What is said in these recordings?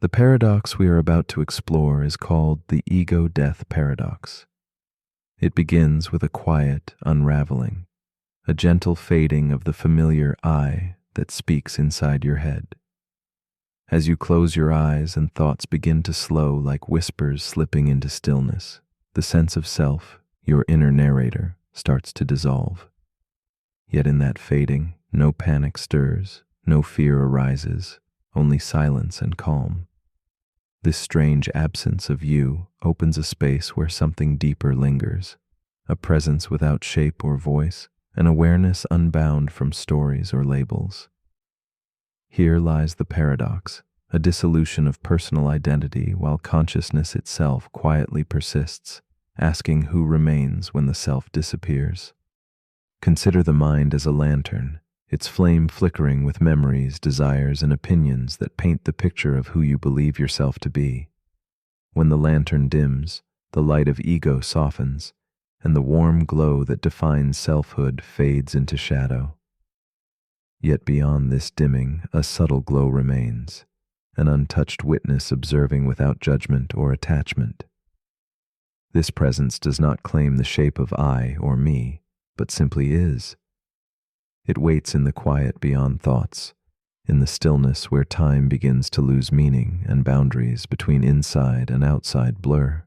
The paradox we are about to explore is called the ego-death paradox. It begins with a quiet unraveling, a gentle fading of the familiar I that speaks inside your head. As you close your eyes and thoughts begin to slow like whispers slipping into stillness, the sense of self, your inner narrator, starts to dissolve. Yet in that fading, no panic stirs, no fear arises, only silence and calm. This strange absence of you opens a space where something deeper lingers, a presence without shape or voice, an awareness unbound from stories or labels. Here lies the paradox, a dissolution of personal identity while consciousness itself quietly persists, asking who remains when the self disappears. Consider the mind as a lantern, its flame flickering with memories, desires, and opinions that paint the picture of who you believe yourself to be. When the lantern dims, the light of ego softens, and the warm glow that defines selfhood fades into shadow. Yet beyond this dimming, a subtle glow remains, an untouched witness observing without judgment or attachment. This presence does not claim the shape of I or me, but simply is. It waits in the quiet beyond thoughts, in the stillness where time begins to lose meaning and boundaries between inside and outside blur.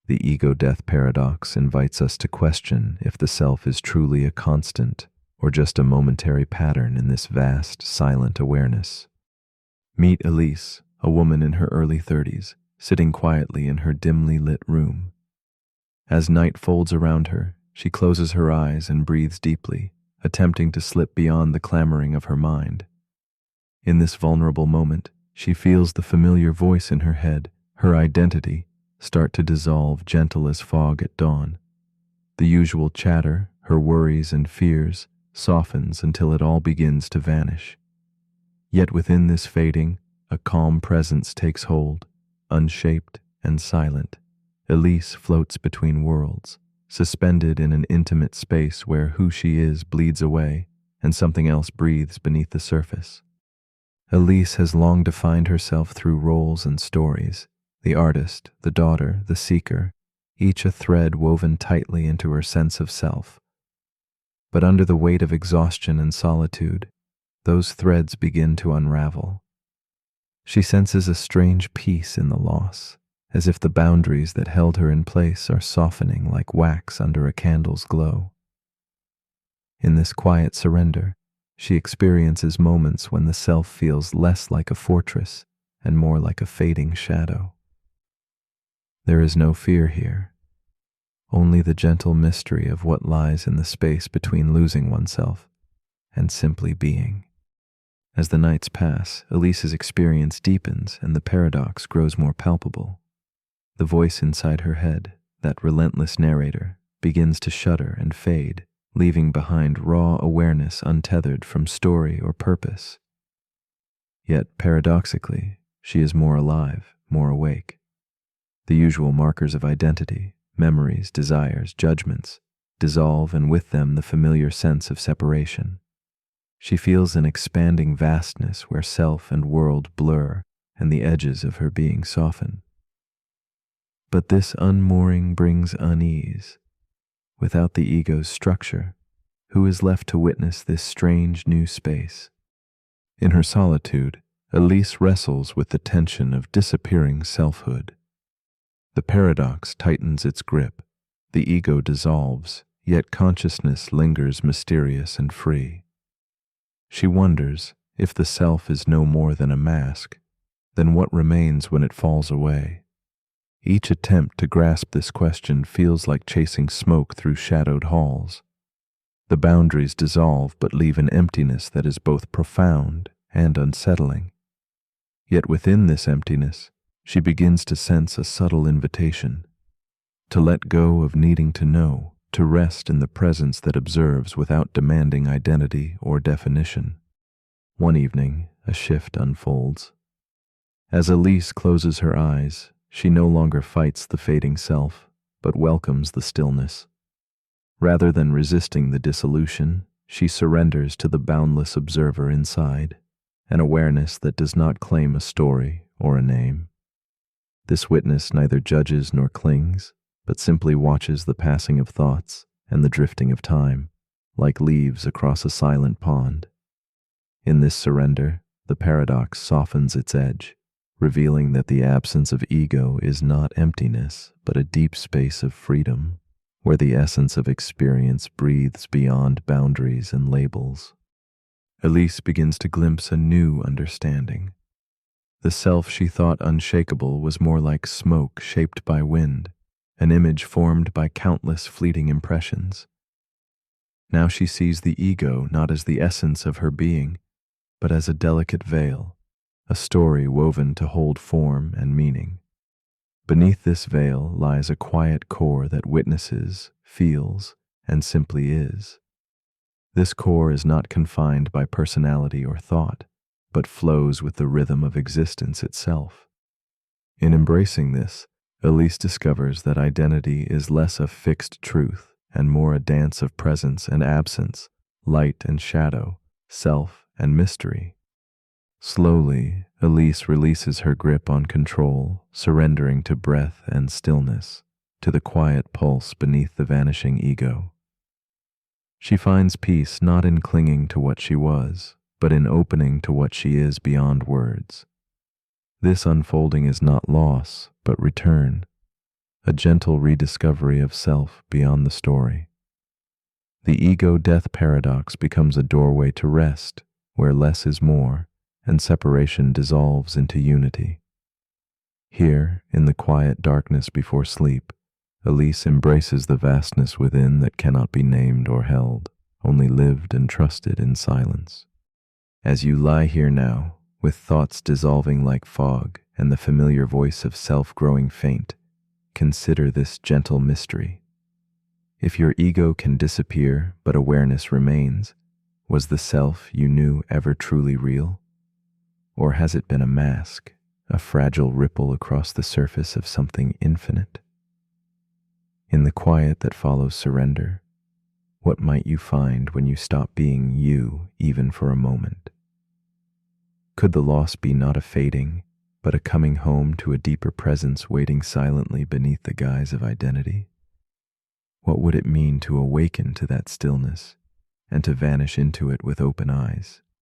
The ego-death paradox invites us to question if the self is truly a constant or just a momentary pattern in this vast, silent awareness. Meet Elise, a woman in her early 30s, sitting quietly in her dimly lit room. As night folds around her, she closes her eyes and breathes deeply, attempting to slip beyond the clamoring of her mind. In this vulnerable moment, she feels the familiar voice in her head, her identity, start to dissolve gentle as fog at dawn. The usual chatter, her worries and fears, softens until it all begins to vanish. Yet within this fading, a calm presence takes hold, unshaped and silent. Elise floats between worlds, suspended in an intimate space where who she is bleeds away and something else breathes beneath the surface. Elise has long defined herself through roles and stories, the artist, the daughter, the seeker, each a thread woven tightly into her sense of self. But under the weight of exhaustion and solitude, those threads begin to unravel. She senses a strange peace in the loss, as if the boundaries that held her in place are softening like wax under a candle's glow. In this quiet surrender, she experiences moments when the self feels less like a fortress and more like a fading shadow. There is no fear here, only the gentle mystery of what lies in the space between losing oneself and simply being. As the nights pass, Elise's experience deepens and the paradox grows more palpable. The voice inside her head, that relentless narrator, begins to shudder and fade, leaving behind raw awareness untethered from story or purpose. Yet, paradoxically, she is more alive, more awake. The usual markers of identity, memories, desires, judgments, dissolve, and with them the familiar sense of separation. She feels an expanding vastness where self and world blur and the edges of her being soften. But this unmooring brings unease. Without the ego's structure, who is left to witness this strange new space? In her solitude, Elise wrestles with the tension of disappearing selfhood. The paradox tightens its grip, the ego dissolves, yet consciousness lingers mysterious and free. She wonders, if the self is no more than a mask, then what remains when it falls away? Each attempt to grasp this question feels like chasing smoke through shadowed halls. The boundaries dissolve but leave an emptiness that is both profound and unsettling. Yet within this emptiness, she begins to sense a subtle invitation to let go of needing to know, to rest in the presence that observes without demanding identity or definition. One evening, a shift unfolds. As Elise closes her eyes, she no longer fights the fading self, but welcomes the stillness. Rather than resisting the dissolution, she surrenders to the boundless observer inside, an awareness that does not claim a story or a name. This witness neither judges nor clings, but simply watches the passing of thoughts and the drifting of time, like leaves across a silent pond. In this surrender, the paradox softens its edge, revealing that the absence of ego is not emptiness, but a deep space of freedom, where the essence of experience breathes beyond boundaries and labels. Elise begins to glimpse a new understanding. The self she thought unshakable was more like smoke shaped by wind, an image formed by countless fleeting impressions. Now she sees the ego not as the essence of her being, but as a delicate veil, a story woven to hold form and meaning. Beneath this veil lies a quiet core that witnesses, feels, and simply is. This core is not confined by personality or thought, but flows with the rhythm of existence itself. In embracing this, Elise discovers that identity is less a fixed truth and more a dance of presence and absence, light and shadow, self and mystery. Slowly, Elise releases her grip on control, surrendering to breath and stillness, to the quiet pulse beneath the vanishing ego. She finds peace not in clinging to what she was, but in opening to what she is beyond words. This unfolding is not loss, but return, a gentle rediscovery of self beyond the story. The ego-death paradox becomes a doorway to rest, where less is more, and separation dissolves into unity. Here, in the quiet darkness before sleep, Elise embraces the vastness within that cannot be named or held, only lived and trusted in silence. As you lie here now, with thoughts dissolving like fog and the familiar voice of self growing faint, consider this gentle mystery. If your ego can disappear but awareness remains, was the self you knew ever truly real? Or has it been a mask, a fragile ripple across the surface of something infinite? In the quiet that follows surrender, what might you find when you stop being you even for a moment? Could the loss be not a fading, but a coming home to a deeper presence waiting silently beneath the guise of identity? What would it mean to awaken to that stillness and to vanish into it with open eyes?